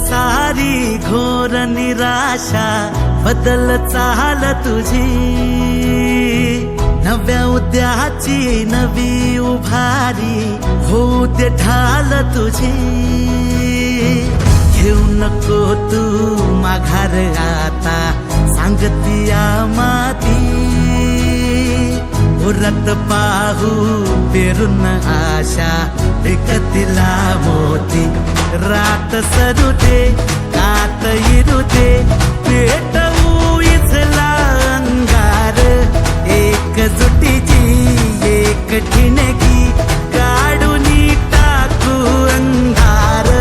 सारी घोर निराशा बदल चाल तुझी, नव्या उद्याची नवी उभारी होऊ दे ढाल तुझी। घेऊ नको तू माघार आता सांगतिया माती, उरत पाहू पेरून आशा विकतिला मोती। रात सरू दे कात इरू दे पेटवू इथला अंगार, एकजुटीची एक ठिणगी काढून टाकू अंधार।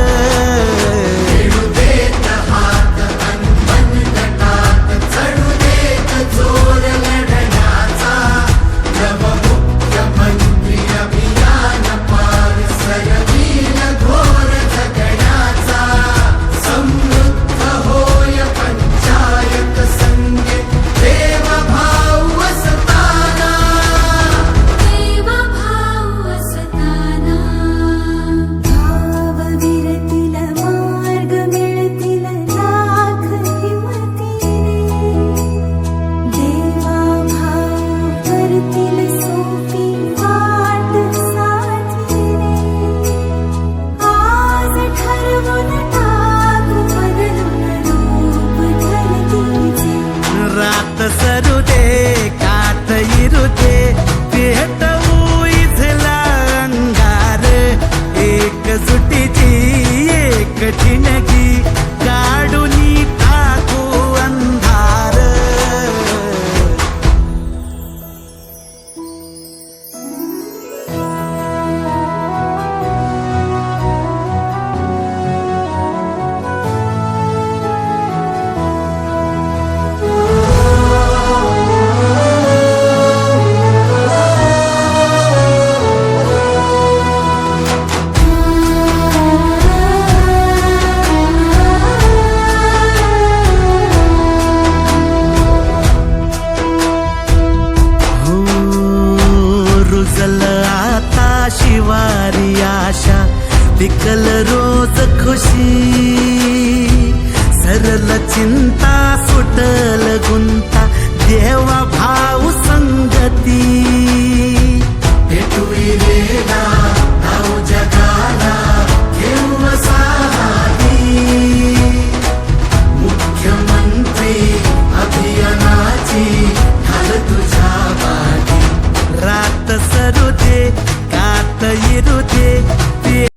सरू दे कात इरू दे पेटवू इथला अंगार, एकजुटीची एक ठिणगी काढून टाकू अंधार। शिवारी आशा पिकल रोज खुशी, सरल चिंता सुटल गुंता देवा भाऊ संगती। भेटू रे ना जगाला